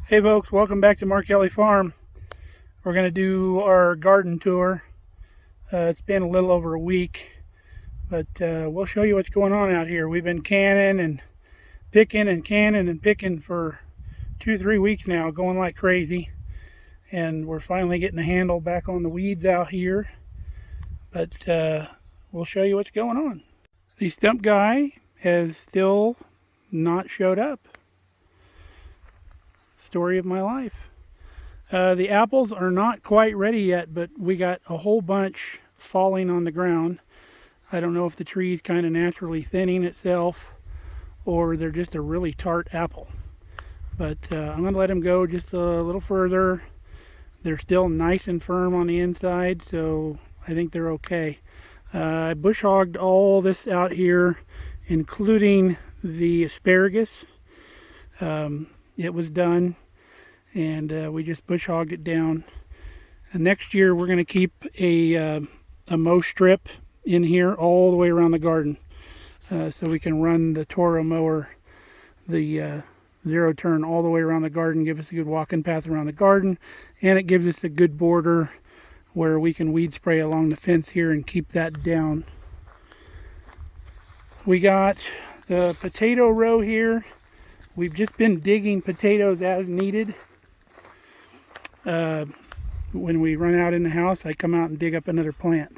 Hey folks, welcome back to Mark Kelly Farm. We're going to do our garden tour. It's been a little over a week, but we'll show you what's going on out here. We've been canning and picking for 2-3 weeks now, going like crazy. And we're finally getting a handle back on the weeds out here. But we'll show you what's going on. The stump guy has still not showed up. Story of my life. The apples are not quite ready yet, but we got a whole bunch falling on the ground. I don't know if the tree's kind of naturally thinning itself or they're just a really tart apple. But I'm going to let them go just a little further. They're still nice and firm on the inside, so I think they're okay. I bush hogged all this out here, including the asparagus. It was done, and we just bush hogged it down. And next year we're going to keep a mow strip in here all the way around the garden, so we can run the Toro mower, the zero turn, all the way around the garden, give us a good walking path around the garden, and it gives us a good border where we can weed spray along the fence here and keep that down. We got the potato row here. We've just been digging potatoes as needed. When we run out in the house, I come out and dig up another plant.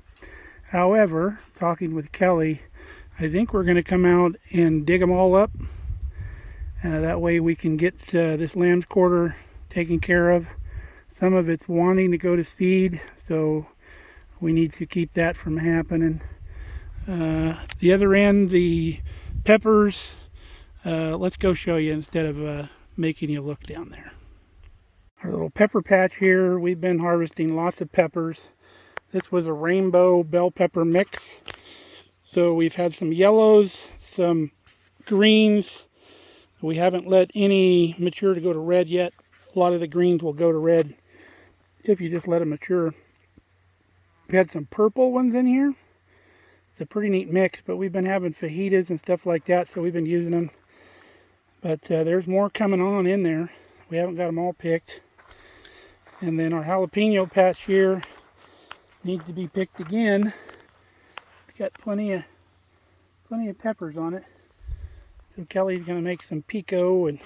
However, talking with Kelly, I think we're going to come out and dig them all up. That way we can get this lamb's quarter taken care of. Some of it's wanting to go to seed, so we need to keep that from happening. The other end, the peppers, let's go show you instead of making you look down there. Our little pepper patch here, we've been harvesting lots of peppers. This was a rainbow bell pepper mix. So we've had some yellows, some greens. We haven't let any mature to go to red yet. A lot of the greens will go to red if you just let them mature. We had some purple ones in here. It's a pretty neat mix, but we've been having fajitas and stuff like that, so we've been using them. But there's more coming on in there. We haven't got them all picked. And then our jalapeno patch here needs to be picked again. We've got plenty of peppers on it. So Kelly's going to make some pico and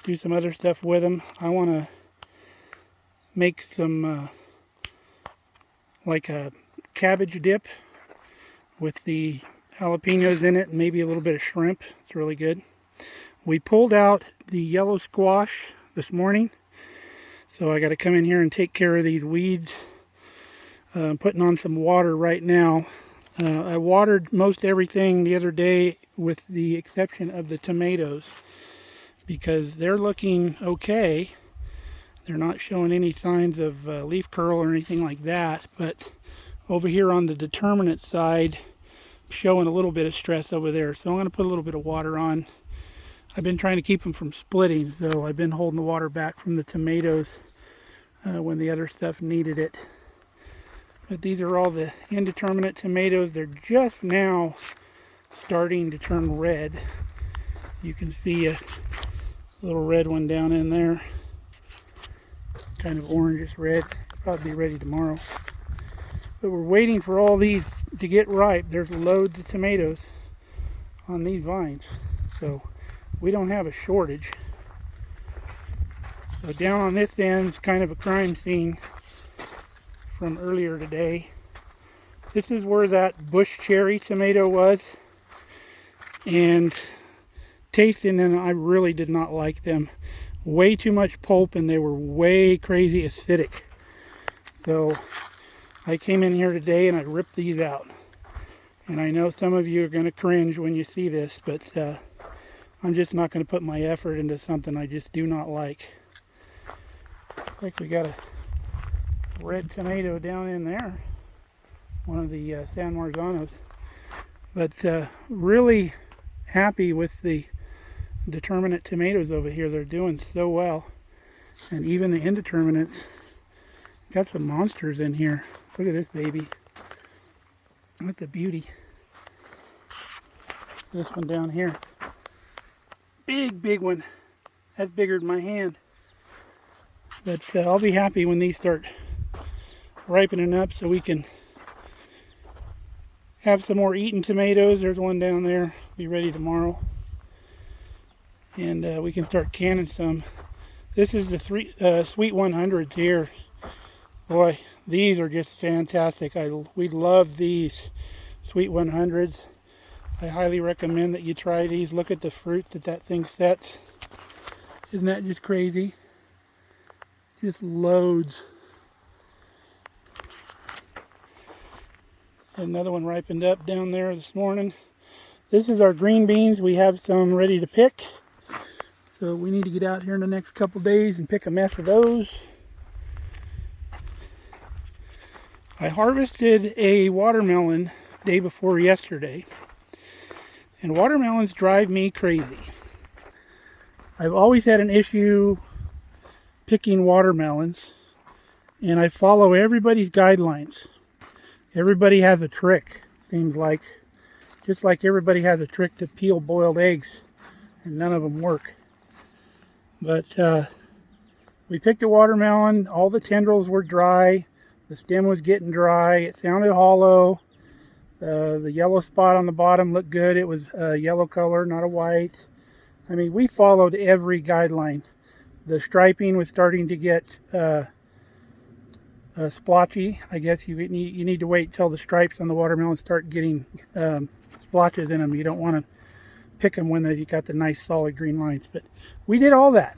do some other stuff with them. I want to make some like a cabbage dip with the jalapenos in it and maybe a little bit of shrimp. It's really good. We pulled out the yellow squash this morning, so I got to come in here and take care of these weeds. I'm putting on some water right now. I watered most everything the other day with the exception of the tomatoes because they're looking okay. They're not showing any signs of leaf curl or anything like that, but over here on the determinate side, showing a little bit of stress over there. So I'm going to put a little bit of water on. I've been trying to keep them from splitting, so I've been holding the water back from the tomatoes when the other stuff needed it. But these are all the indeterminate tomatoes. They're just now starting to turn red. You can see a little red one down in there. Kind of orangish red. Probably be ready tomorrow. But we're waiting for all these to get ripe. There's loads of tomatoes on these vines, so we don't have a shortage. So down on this end is kind of a crime scene from earlier today. This is where that bush cherry tomato was, and tasting them, I really did not like them. Way too much pulp, and they were way crazy acidic. So I came in here today and I ripped these out. And I know some of you are going to cringe when you see this, but I'm just not going to put my effort into something I just do not like. Looks like we got a red tomato down in there. One of the San Marzanos. But really happy with the determinate tomatoes over here. They're doing so well. And even the indeterminates. Got some monsters in here. Look at this baby. That's a beauty. This one down here. Big one. That's bigger than my hand. But I'll be happy when these start ripening up so we can have some more eaten tomatoes. There's one down there. Be ready tomorrow. And we can start canning some. This is the Sweet 100s here. Boy, these are just fantastic. We love these Sweet 100s. I highly recommend that you try these. Look at the fruit that thing sets. Isn't that just crazy? Just loads. Another one ripened up down there this morning. This is our green beans. We have some ready to pick. So we need to get out here in the next couple days and pick a mess of those. I harvested a watermelon day before yesterday. And watermelons drive me crazy. I've always had an issue picking watermelons. And I follow everybody's guidelines. Everybody has a trick, seems like. Just like everybody has a trick to peel boiled eggs. And none of them work. But we picked a watermelon. All the tendrils were dry. The stem was getting dry. It sounded hollow. The yellow spot on the bottom looked good. It was a yellow color, not a white. I mean, we followed every guideline. The striping was starting to get splotchy. I guess you need to wait till the stripes on the watermelon start getting splotches in them. You don't want to pick them when you got the nice solid green lines. But we did all that.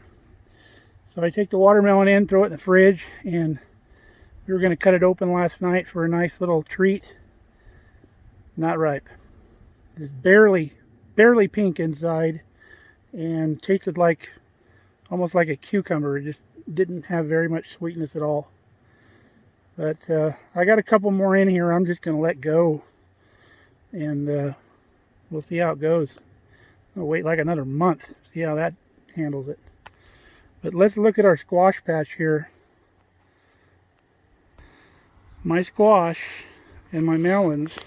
So I take the watermelon in, throw it in the fridge, and we were going to cut it open last night for a nice little treat. Not ripe. Just barely pink inside, and tasted like almost like a cucumber. It just didn't have very much sweetness at all. But I got a couple more in here. I'm just going to let go, and we'll see how it goes. I'll wait like another month, see how that handles it. But let's look at our squash patch here. My squash and my melons,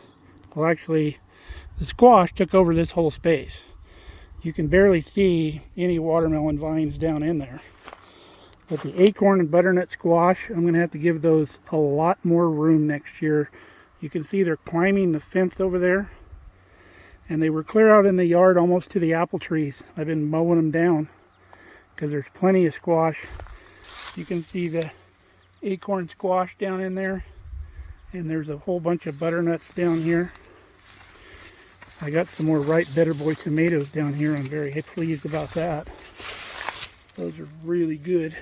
well, actually the squash took over this whole space. You can barely see any watermelon vines down in there. But the acorn and butternut squash, I'm going to have to give those a lot more room next year. You can see they're climbing the fence over there. And they were clear out in the yard almost to the apple trees. I've been mowing them down because there's plenty of squash. You can see the acorn squash down in there. And there's a whole bunch of butternuts down here. I got some more ripe Better Boy tomatoes down here. I'm very pleased about that. Those are really good.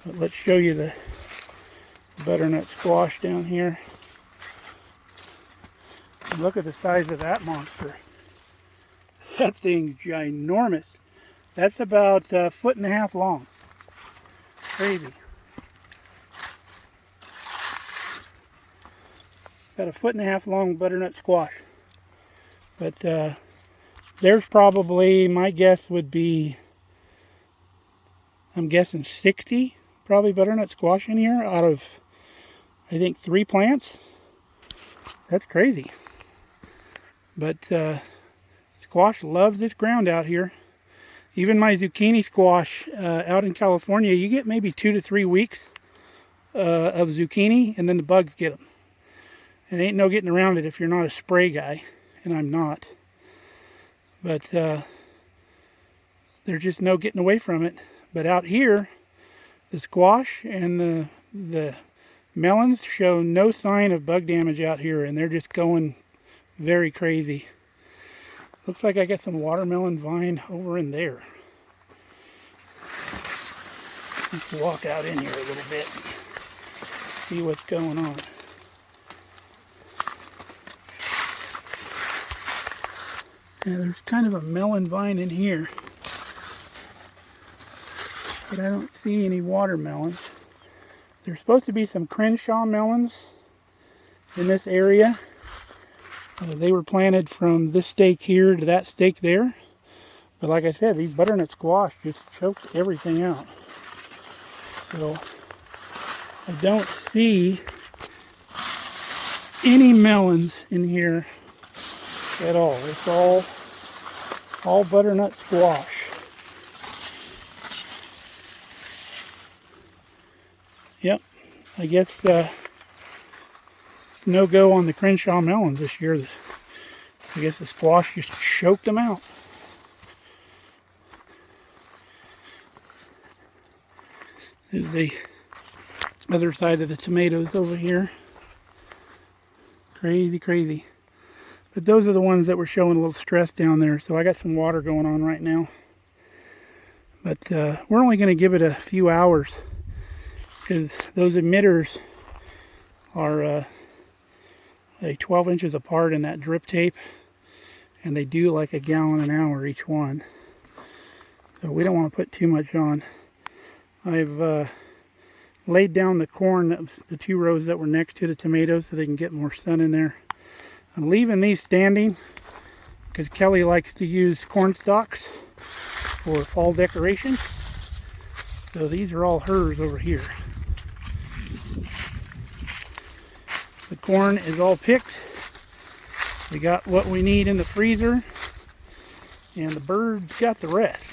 But let's show you the butternut squash down here. And look at the size of that monster. That thing's ginormous. That's about a 1.5 feet long. Crazy. Got a 1.5 feet long butternut squash. But there's probably, my guess would be, I'm guessing 60 probably butternut squash in here out of, I think, 3 plants. That's crazy. But squash loves this ground out here. Even my zucchini squash out in California, you get maybe 2 to 3 weeks of zucchini, and then the bugs get them. And ain't no getting around it if you're not a spray guy, and I'm not. But there's just no getting away from it. But out here, the squash and the melons show no sign of bug damage out here, and they're just going very crazy. Looks like I got some watermelon vine over in there. Let's walk out in here a little bit, see what's going on. Yeah, there's kind of a melon vine in here, but I don't see any watermelons. There's supposed to be some Crenshaw melons in this area. They were planted from this stake here to that stake there. But like I said, these butternut squash just choked everything out. So I don't see any melons in here at all. It's all butternut squash. I guess no go on the Crenshaw melons this year. I guess the squash just choked them out. This is the other side of the tomatoes over here. Crazy, crazy. But those are the ones that were showing a little stress down there. So I got some water going on right now. But we're only going to give it a few hours, because those emitters are like 12 inches apart in that drip tape, and they do like a gallon an hour each one. So we don't want to put too much on. I've laid down the corn, the 2 rows that were next to the tomatoes, so they can get more sun in there. I'm leaving these standing because Kelly likes to use corn stalks for fall decoration. So these are all hers over here. The corn is all picked. We got what we need in the freezer, and the birds got the rest.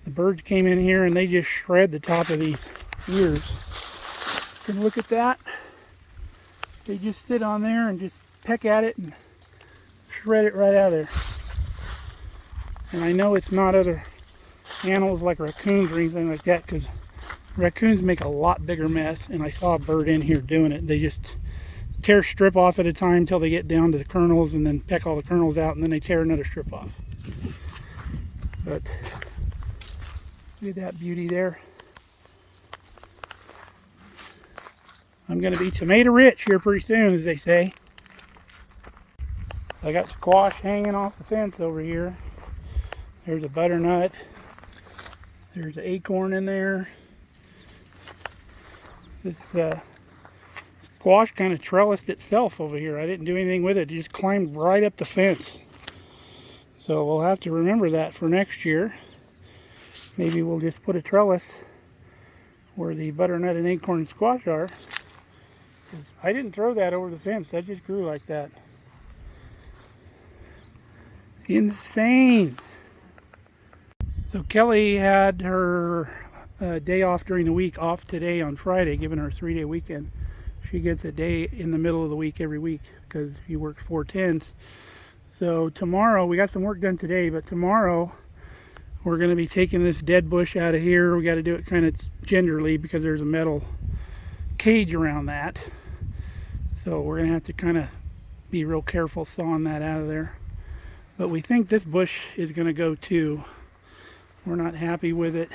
The birds came in here and they just shred the top of these ears. You can look at that. They just sit on there and just peck at it and shred it right out of there. And I know it's not other animals like raccoons or anything like that, because raccoons make a lot bigger mess, and I saw a bird in here doing it. They just tear a strip off at a time until they get down to the kernels, and then peck all the kernels out, and then they tear another strip off. But look at that beauty there. I'm going to be tomato rich here pretty soon, as they say. I got squash hanging off the fence over here. There's a butternut. There's an acorn in there. This squash kind of trellised itself over here. I didn't do anything with it. It just climbed right up the fence. So we'll have to remember that for next year. Maybe we'll just put a trellis where the butternut and acorn squash are. I didn't throw that over the fence. That just grew like that. Insane. So Kelly had her day off during the week off today on Friday, giving her a 3-day weekend. She gets a day in the middle of the week every week because she works 4/10s. So tomorrow, we got some work done today, but tomorrow we're going to be taking this dead bush out of here. We got to do it kind of gingerly because there's a metal cage around that. So we're going to have to kind of be real careful sawing that out of there. But we think this bush is going to go too. We're not happy with it.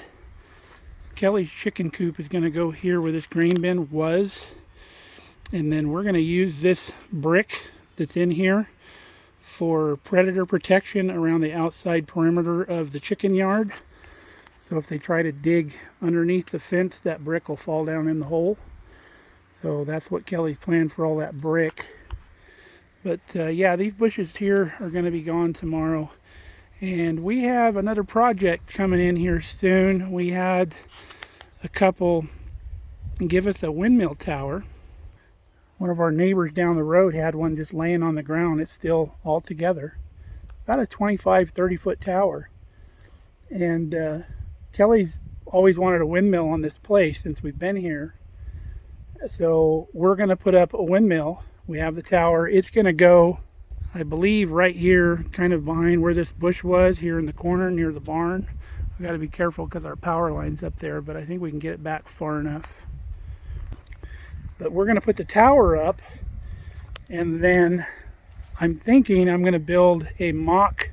Kelly's chicken coop is going to go here where this grain bin was. And then we're going to use this brick that's in here for predator protection around the outside perimeter of the chicken yard. So if they try to dig underneath the fence, that brick will fall down in the hole. So that's what Kelly's planned for all that brick. But yeah, these bushes here are going to be gone tomorrow. And we have another project coming in here soon. We had a couple give us a windmill tower. One of our neighbors down the road had one just laying on the ground. It's still all together. About a 25-30 foot tower. And Kelly's always wanted a windmill on this place since we've been here. So we're going to put up a windmill. We have the tower. It's going to go, I believe, right here, kind of behind where this bush was, here in the corner near the barn. We've got to be careful because our power line's up there, but I think we can get it back far enough. But we're going to put the tower up, and then I'm thinking I'm going to build a mock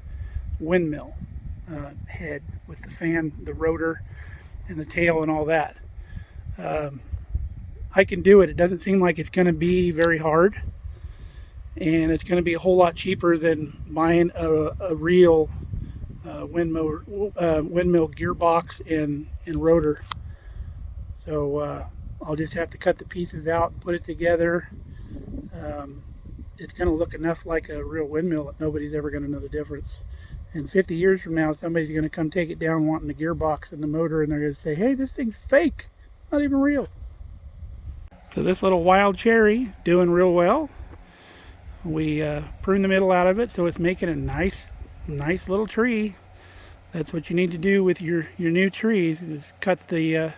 windmill head with the fan, the rotor, and the tail and all that. I can do it. It doesn't seem like it's going to be very hard, and it's going to be a whole lot cheaper than buying a real windmill gearbox and rotor. So I'll just have to cut the pieces out and put it together. It's going to look enough like a real windmill that nobody's ever going to know the difference. And 50 years from now, somebody's going to come take it down wanting the gearbox and the motor, and they're going to say, hey, this thing's fake, not even real. So this little wild cherry doing real well. We pruned the middle out of it, so it's making a nice little tree. That's what you need to do with your new trees, is cut the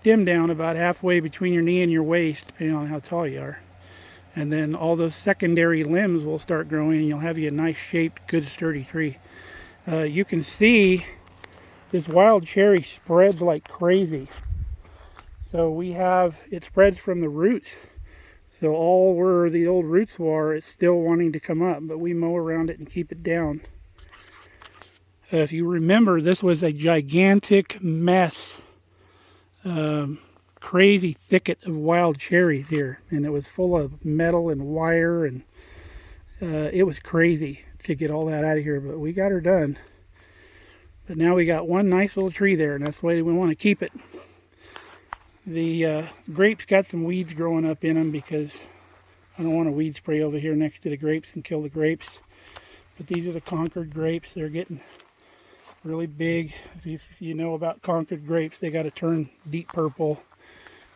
stem down about halfway between your knee and your waist, depending on how tall you are. And then all those secondary limbs will start growing, and you'll have you a nice shaped, good sturdy tree. You can see this wild cherry spreads like crazy. So we have, it spreads from the roots. So all where the old roots were, it's still wanting to come up, but we mow around it and keep it down. If you remember, this was a gigantic mess, crazy thicket of wild cherries here, and it was full of metal and wire, and it was crazy to get all that out of here, but we got her done. But now we got one nice little tree there, and that's the way we want to keep it. The grapes got some weeds growing up in them because I don't want to weed spray over here next to the grapes and kill the grapes. But these are the Concord grapes. They're getting really big. If you know about Concord grapes, they got to turn deep purple.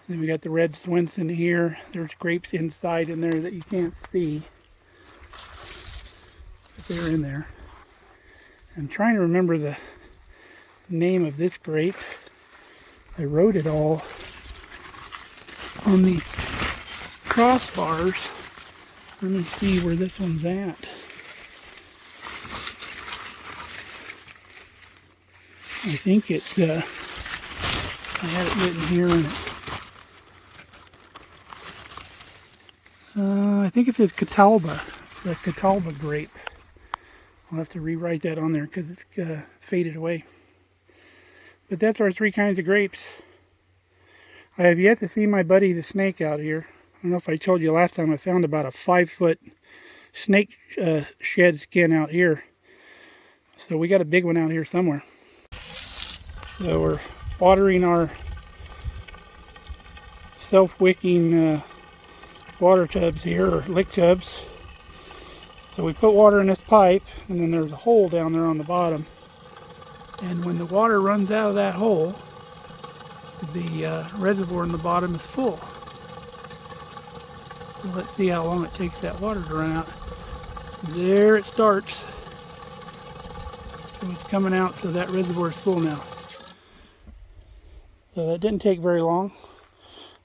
Then we got the red Swinson here. There's grapes inside in there that you can't see, but they're in there. I'm trying to remember the name of this grape. I wrote it all on the crossbars. Let me see where this one's at. I think it, I had it written here in it. I think it says Catalba. It's the Catalba grape. I'll have to rewrite that on there because it's faded away. But that's our 3 kinds of grapes. I have yet to see my buddy the snake out here. I don't know if I told you last time, I found about a 5-foot snake shed skin out here. So we got a big one out here somewhere. So we're watering our self-wicking water tubs here, or lick tubs. So we put water in this pipe, and then there's a hole down there on the bottom. And when the water runs out of that hole, the reservoir in the bottom is full. So let's see how long it takes that water to run out. There it starts. So it's coming out, so that reservoir is full now. So that didn't take very long.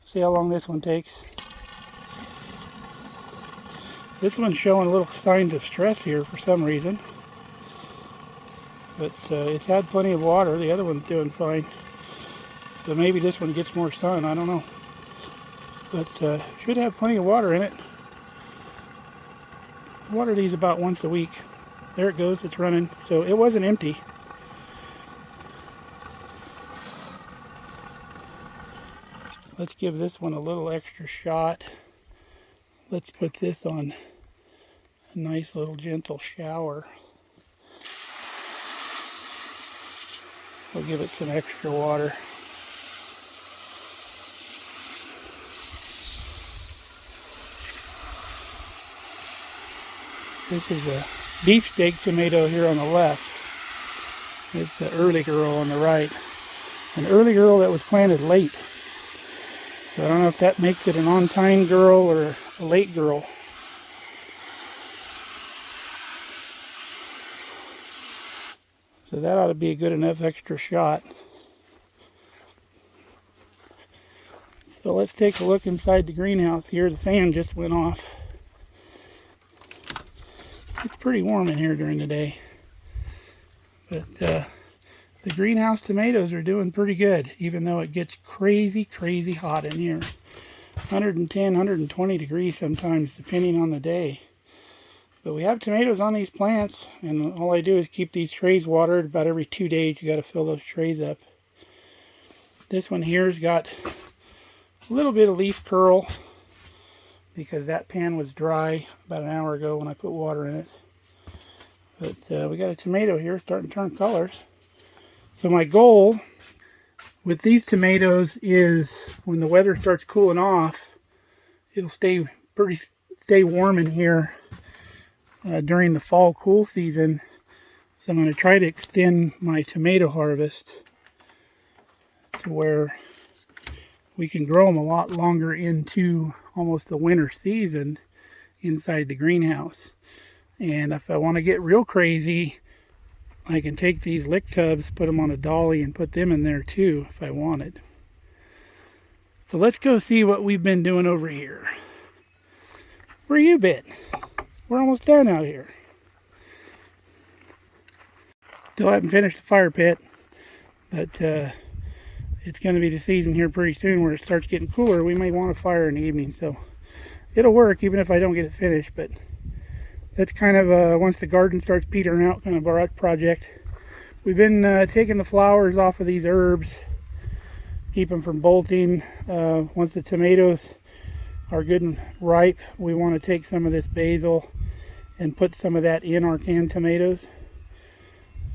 See how long this one takes. This one's showing little signs of stress here for some reason. But it's had plenty of water. The other one's doing fine. So maybe this one gets more sun. I don't know. But should have plenty of water in it. Water these about once a week. There it goes. It's running. So it wasn't empty. Let's give this one a little extra shot. Let's put this on a nice little gentle shower. We'll give it some extra water. This is a beefsteak tomato here on the left. It's the early girl on the right. An early girl that was planted late. So I don't know if that makes it an on-time girl or a late girl. So that ought to be a good enough extra shot. So let's take a look inside the greenhouse here. The fan just went off. It's pretty warm in here during the day. But the greenhouse tomatoes are doing pretty good, even though it gets crazy, crazy hot in here. 110, 120 degrees sometimes, depending on the day. But we have tomatoes on these plants, and all I do is keep these trays watered. About every 2 days, you got to fill those trays up. This one here's got a little bit of leaf curl, because that pan was dry about an hour ago when I put water in it. But we got a tomato here starting to turn colors. So my goal with these tomatoes is when the weather starts cooling off, it'll stay warm in here during the fall cool season. So I'm going to try to extend my tomato harvest to where we can grow them a lot longer into almost the winter season inside the greenhouse. And if I want to get real crazy, I can take these lick tubs, put them on a dolly, and put them in there too if I wanted. So let's go see what we've been doing over here. Where you been? We're almost done out here. Still haven't finished the fire pit, but it's going to be the season here pretty soon where it starts getting cooler. We may want a fire in the evening, so it'll work even if I don't get it finished. But that's kind of, once the garden starts petering out, kind of our project. We've been taking the flowers off of these herbs, keep them from bolting. Once the tomatoes are good and ripe, we want to take some of this basil and put some of that in our canned tomatoes.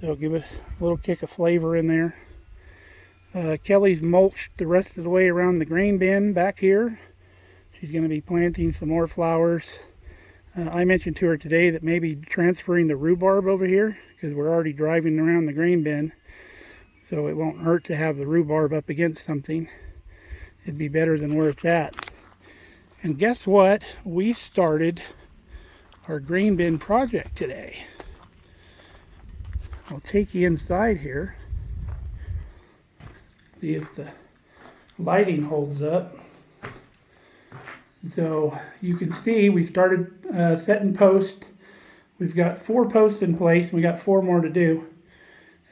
So give us a little kick of flavor in there. Kelly's mulched the rest of the way around the grain bin back here. She's going to be planting some more flowers. I mentioned to her today that maybe transferring the rhubarb over here, because we're already driving around the grain bin, so it won't hurt to have the rhubarb up against something. It'd be better than where it's at. And guess what? We started our grain bin project today. I'll take you inside here, see if the lighting holds up. So you can see we started setting posts. We've got 4 posts in place, and we got 4 more to do.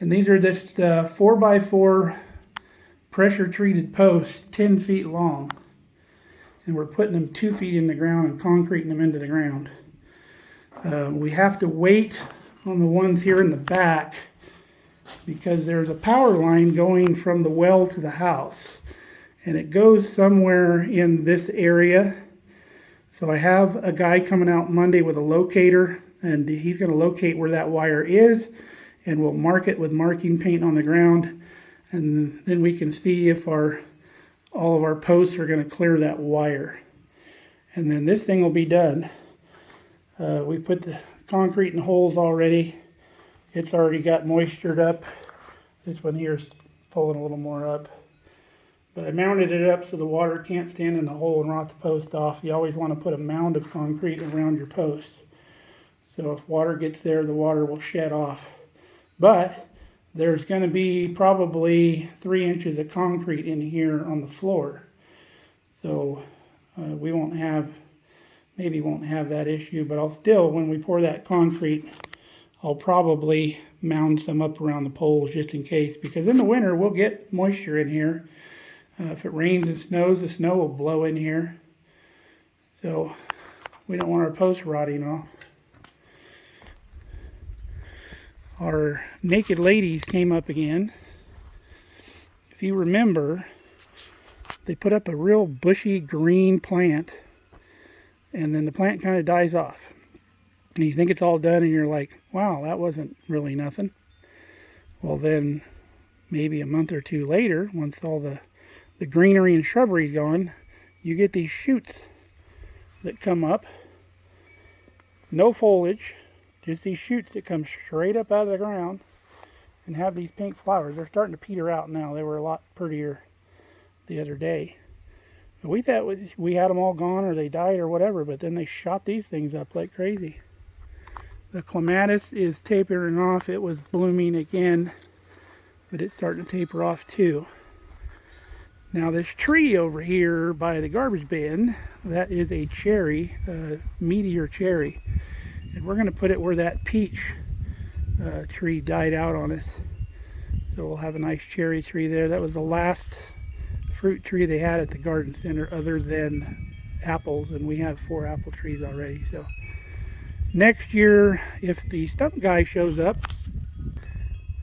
And these are just 4x4 pressure treated posts, 10 feet long. And we're putting them 2 feet in the ground and concreting them into the ground. We have to wait on the ones here in the back because there's a power line going from the well to the house, and it goes somewhere in this area. So I have a guy coming out Monday with a locator, and he's going to locate where that wire is, and we'll mark it with marking paint on the ground, and then we can see if all of our posts are going to clear that wire. And then this thing will be done. We put the concrete in holes already. It's already got moistured up. This one here is pulling a little more up. But I mounted it up so the water can't stand in the hole and rot the post off. You always want to put a mound of concrete around your post. So if water gets there, the water will shed off. But there's going to be probably 3 inches of concrete in here on the floor. So we won't have that issue, but I'll still, when we pour that concrete, I'll probably mound some up around the poles just in case, because in the winter we'll get moisture in here. If it rains and snows, the snow will blow in here. So we don't want our posts rotting off. Our naked ladies came up again. If you remember, they put up a real bushy green plant, and then the plant kind of dies off. And you think it's all done, and you're like, wow, that wasn't really nothing. Well, then maybe a month or 2 later, once all the greenery and shrubbery is gone, you get these shoots that come up. No foliage, just these shoots that come straight up out of the ground and have these pink flowers. They're starting to peter out now. They were a lot prettier the other day. But we thought we had them all gone or they died or whatever, but then they shot these things up like crazy. The clematis is tapering off. It was blooming again, but it's starting to taper off too. Now this tree over here by the garbage bin, that is a cherry, meteor cherry. And we're going to put it where that peach tree died out on us. So we'll have a nice cherry tree there. That was the last fruit tree they had at the garden center other than apples, and we have 4 apple trees already. So next year, if the stump guy shows up,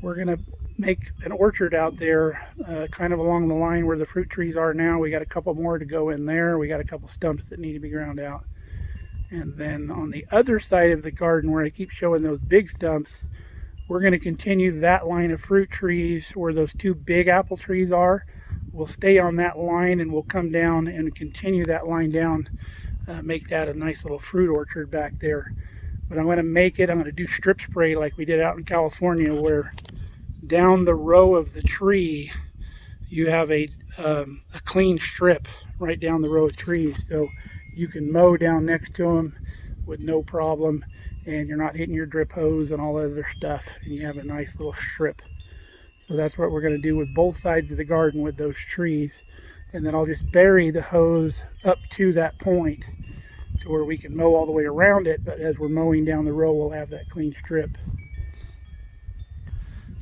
we're going to make an orchard out there, kind of along the line where the fruit trees are now. We got a couple more to go in there. We got a couple stumps that need to be ground out. And then on the other side of the garden where I keep showing those big stumps, we're going to continue that line of fruit trees where those 2 big apple trees are. We'll stay on that line and we'll come down and continue that line down, make that a nice little fruit orchard back there. But I'm going to do strip spray like we did out in California, where down the row of the tree you have a clean strip right down the row of trees, so you can mow down next to them with no problem, and you're not hitting your drip hose and all that other stuff, and you have a nice little strip. So that's what we're going to do with both sides of the garden with those trees. and then I'll just bury the hose up to that point to where we can mow all the way around it, but as we're mowing down the row, we'll have that clean strip.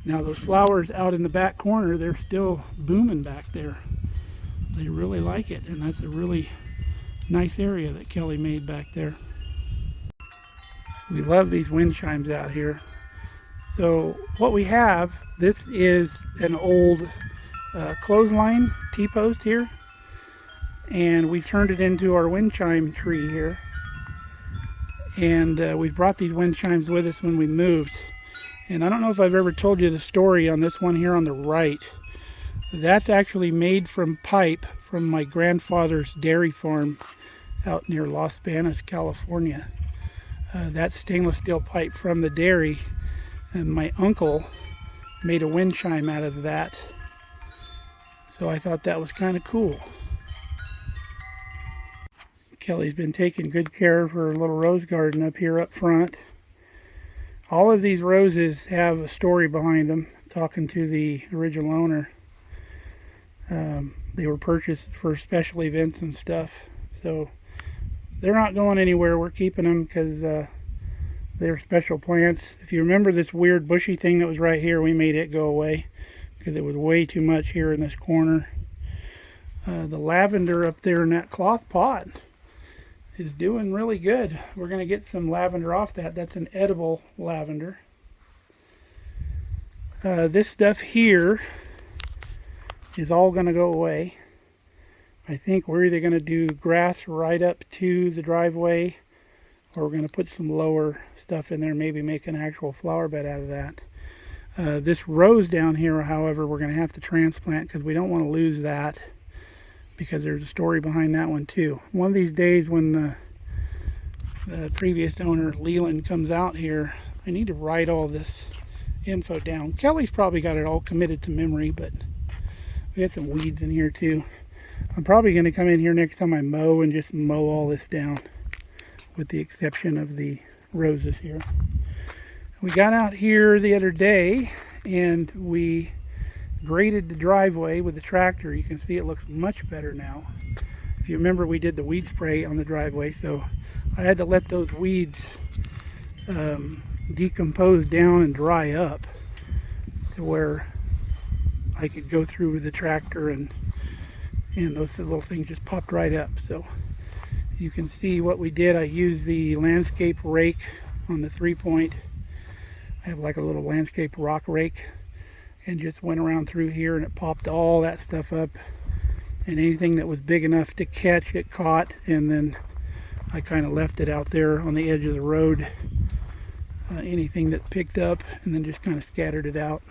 Now those flowers out in the back corner, they're still booming back there. They really like it, and that's a really nice area that Kelly made back there. We love these wind chimes out here. So what we have, this is an old clothesline T-post here, and we turned it into our wind chime tree here. And we brought these wind chimes with us when we moved. And I don't know if I've ever told you the story on this one here on the right. That's actually made from pipe from my grandfather's dairy farm out near Los Banos, California. That stainless steel pipe from the dairy, and my uncle made a wind chime out of that. So I thought that was kind of cool. Kelly's been taking good care of her little rose garden up here up front. All of these roses have a story behind them. Talking to the original owner, they were purchased for special events and stuff. So they're not going anywhere. We're keeping them because they're special plants. If you remember this weird bushy thing that was right here, we made it go away because it was way too much here in this corner. The lavender up there in that cloth pot is doing really good. We're going to get some lavender off that. That's an edible lavender. This stuff here is all going to go away. I think we're either going to do grass right up to the driveway, or we're going to put some lower stuff in there, maybe make an actual flower bed out of that. This rose down here, however, we're going to have to transplant because we don't want to lose that, because there's a story behind that one too. One of these days when the previous owner, Leland, comes out here, I need to write all this info down. Kelly's probably got it all committed to memory, but we got some weeds in here too. I'm probably going to come in here next time I mow and just mow all this down, with the exception of the roses here. We got out here the other day and we graded the driveway with the tractor. You can see it looks much better now. If you remember, we did the weed spray on the driveway, so I had to let those weeds decompose down and dry up to where I could go through with the tractor, and those little things just popped right up. So you can see what we did. I used the landscape rake on the 3-point. I have like a little landscape rock rake, and just went around through here, and it popped all that stuff up, and anything that was big enough to catch, it caught. And then I kind of left it out there on the edge of the road, anything that picked up, and then just kind of scattered it out.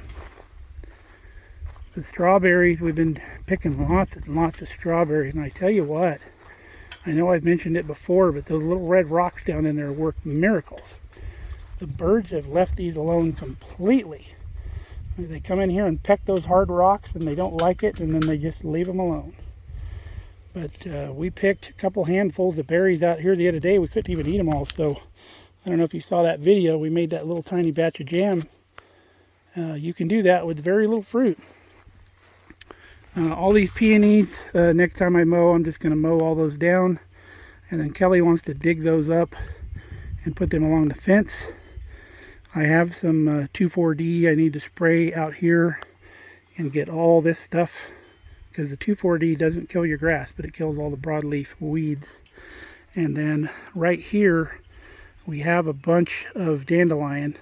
The strawberries, we've been picking lots and lots of strawberries, and I tell you what, I know I've mentioned it before, but those little red rocks down in there work miracles. The birds have left these alone completely. They come in here and peck those hard rocks, and they don't like it, and then they just leave them alone. But we picked a couple handfuls of berries out here the other day. We couldn't even eat them all, so I don't know if you saw that video. We made that little tiny batch of jam. You can do that with very little fruit. All these peonies, next time I mow, I'm just going to mow all those down. And then Kelly wants to dig those up and put them along the fence. I have some 2,4-D I need to spray out here and get all this stuff, because the 2,4-D doesn't kill your grass, but it kills all the broadleaf weeds. And then right here we have a bunch of dandelion,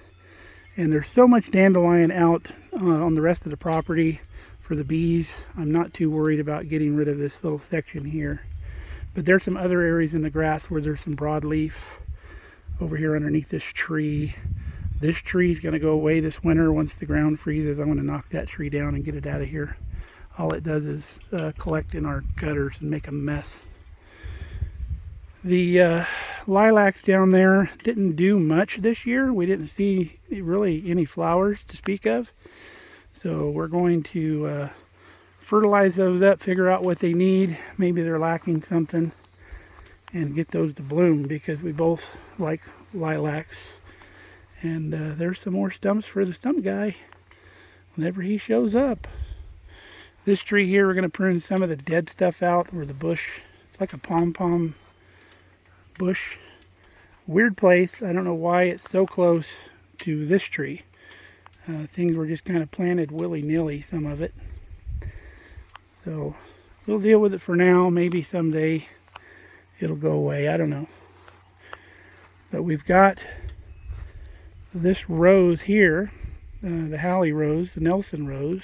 and there's so much dandelion out on the rest of the property for the bees. I'm not too worried about getting rid of this little section here, but there's some other areas in the grass where there's some broadleaf. Over here underneath this tree. This tree is going to go away this winter. Once the ground freezes, I'm going to knock that tree down and get it out of here. All it does is collect in our gutters and make a mess. The lilacs down there didn't do much this year. We didn't see really any flowers to speak of. So we're going to fertilize those up, figure out what they need. Maybe they're lacking something, and get those to bloom, because we both like lilacs. And there's some more stumps for the stump guy whenever he shows up. This tree here, we're going to prune some of the dead stuff out, or the bush. It's like a pom-pom bush. Weird place. I don't know why it's so close to this tree. Things were just kind of planted willy-nilly, some of it. So we'll deal with it for now. Maybe someday it'll go away. I don't know. But we've got this rose here, the Hallie rose, the Nelson rose.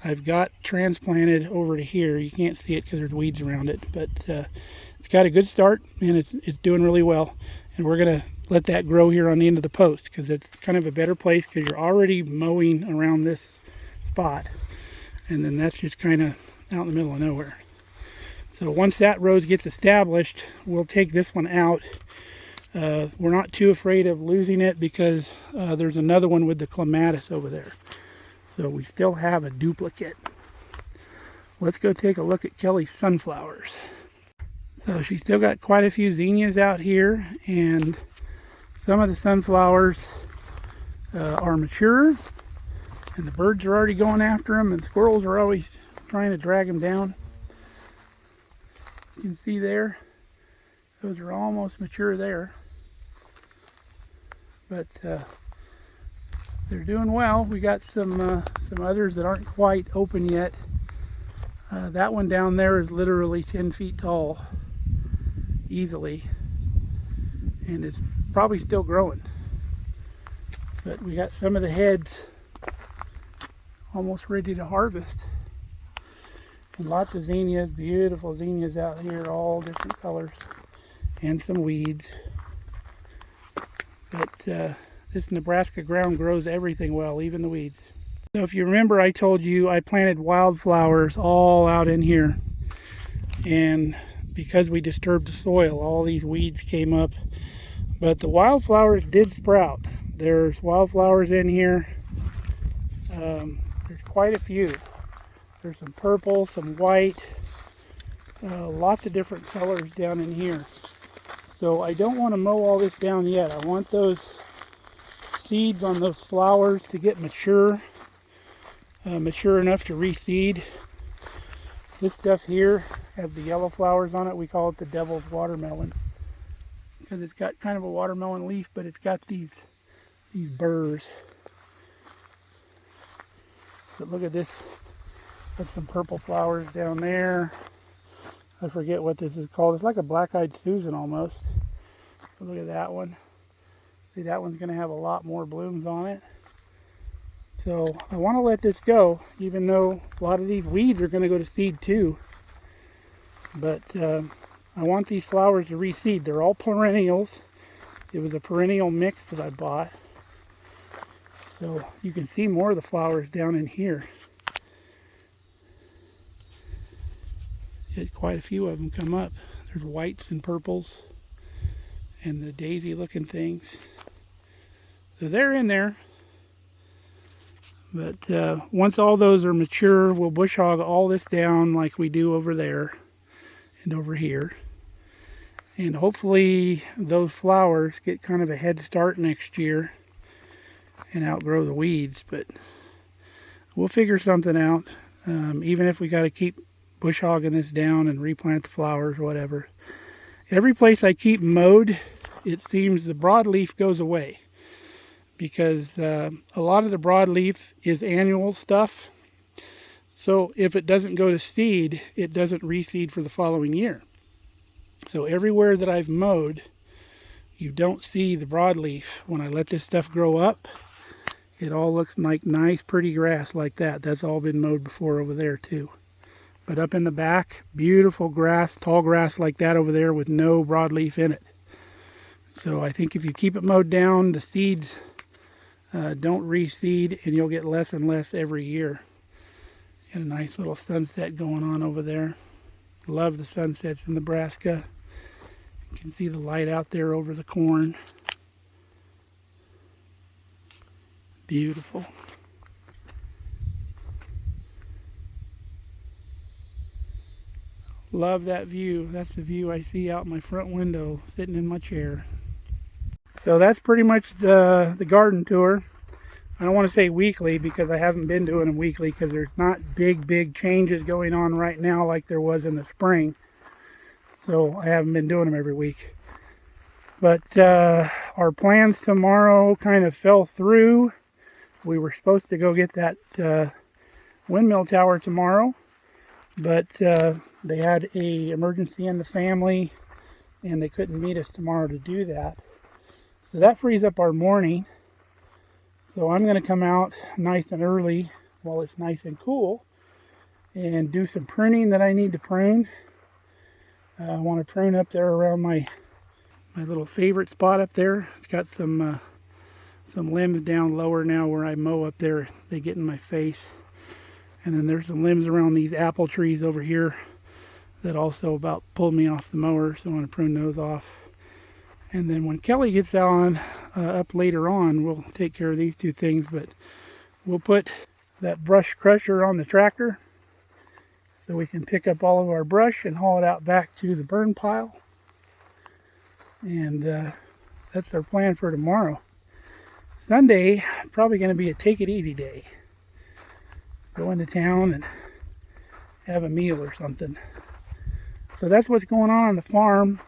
I've got transplanted over to here. You can't see it because there's weeds around it, but it's got a good start and it's doing really well. And we're going to let that grow here on the end of the post because it's kind of a better place because you're already mowing around this spot. And then that's just kind of out in the middle of nowhere. So once that rose gets established, we'll take this one out. We're not too afraid of losing it because there's another one with the clematis over there. So we still have a duplicate. Let's go take a look at Kelly's sunflowers. So she's still got quite a few zinnias out here, and some of the sunflowers are mature, and the birds are already going after them, and squirrels are always trying to drag them down. You can see there, those are almost mature there. But they're doing well. We got some others that aren't quite open yet. That one down there is literally 10 feet tall, easily, and it's probably still growing. But we got some of the heads almost ready to harvest. And lots of zinnias, beautiful zinnias out here, all different colors, and some weeds. But this Nebraska ground grows everything well, even the weeds. So if you remember, I told you I planted wildflowers all out in here. And because we disturbed the soil, all these weeds came up. But the wildflowers did sprout. There's wildflowers in here. There's quite a few. There's some purple, some white, lots of different colors down in here. So I don't want to mow all this down yet. I want those seeds on those flowers to get mature, mature enough to reseed. This stuff here has the yellow flowers on it. We call it the devil's watermelon because it's got kind of a watermelon leaf, but it's got these burrs. But look at this. There's some purple flowers down there. I forget what this is called. It's like a black-eyed Susan almost. But look at that one. See, that one's going to have a lot more blooms on it. So I want to let this go, even though a lot of these weeds are going to go to seed too. But I want these flowers to reseed. They're all perennials. It was a perennial mix that I bought. So you can see more of the flowers down in here. Get quite a few of them come up. There's whites and purples and the daisy looking things. So they're in there. But once all those are mature, we'll bush hog all this down like we do over there and over here. And hopefully those flowers get kind of a head start next year and outgrow the weeds. But we'll figure something out. Even if we got to keep bush hogging this down and replant the flowers, whatever. Every place I keep mowed, it seems the broadleaf goes away. Because a lot of the broadleaf is annual stuff. So if it doesn't go to seed, it doesn't reseed for the following year. So everywhere that I've mowed, you don't see the broadleaf. When I let this stuff grow up, it all looks like nice, pretty grass like that. That's all been mowed before over there too. But up in the back, beautiful grass, tall grass like that over there with no broadleaf in it. So I think if you keep it mowed down, the seeds don't reseed, and you'll get less and less every year. Got a nice little sunset going on over there. Love the sunsets in Nebraska. You can see the light out there over the corn. Beautiful. Love that view. That's the view I see out my front window sitting in my chair. So that's pretty much the garden tour. I don't want to say weekly because I haven't been doing them weekly because there's not big changes going on right now like there was in the spring. So I haven't been doing them every week. But our plans tomorrow kind of fell through. We were supposed to go get that windmill tower tomorrow, but they had an emergency in the family and they couldn't meet us tomorrow to do that. So that frees up our morning. So I'm going to come out nice and early while it's nice and cool and do some pruning that I need to prune. I want to prune up there around my little favorite spot up there. It's got some limbs down lower now where I mow up there. They get in my face. And then there's some limbs around these apple trees over here that also about pulled me off the mower, so I want to prune those off. And then when Kelly gets on up later on, we'll take care of these two things, but we'll put that brush crusher on the tractor so we can pick up all of our brush and haul it out back to the burn pile. And that's our plan for tomorrow. Sunday, probably going to be a take it easy day. Go into town and have a meal or something. So that's what's going on the farm.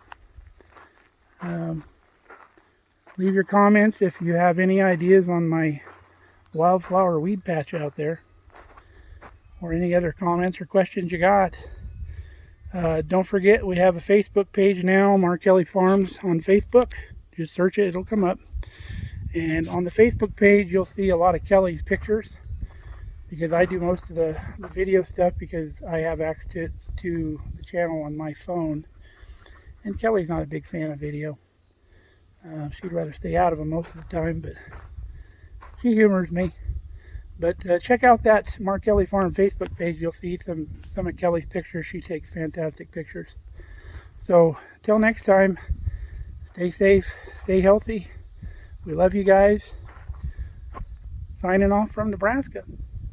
Leave your comments if you have any ideas on my wildflower weed patch out there, or any other comments or questions you got. Don't forget, we have a Facebook page now, Mark Kelly Farms on Facebook. Just search it, it'll come up. And on the Facebook page, you'll see a lot of Kelly's pictures, because I do most of the video stuff because I have access to the channel on my phone. And Kelly's not a big fan of video. She'd rather stay out of them most of the time, but she humors me. But check out that Mark Kelly Farm Facebook page. You'll see some of Kelly's pictures. She takes fantastic pictures. So, till next time, stay safe, stay healthy. We love you guys. Signing off from Nebraska.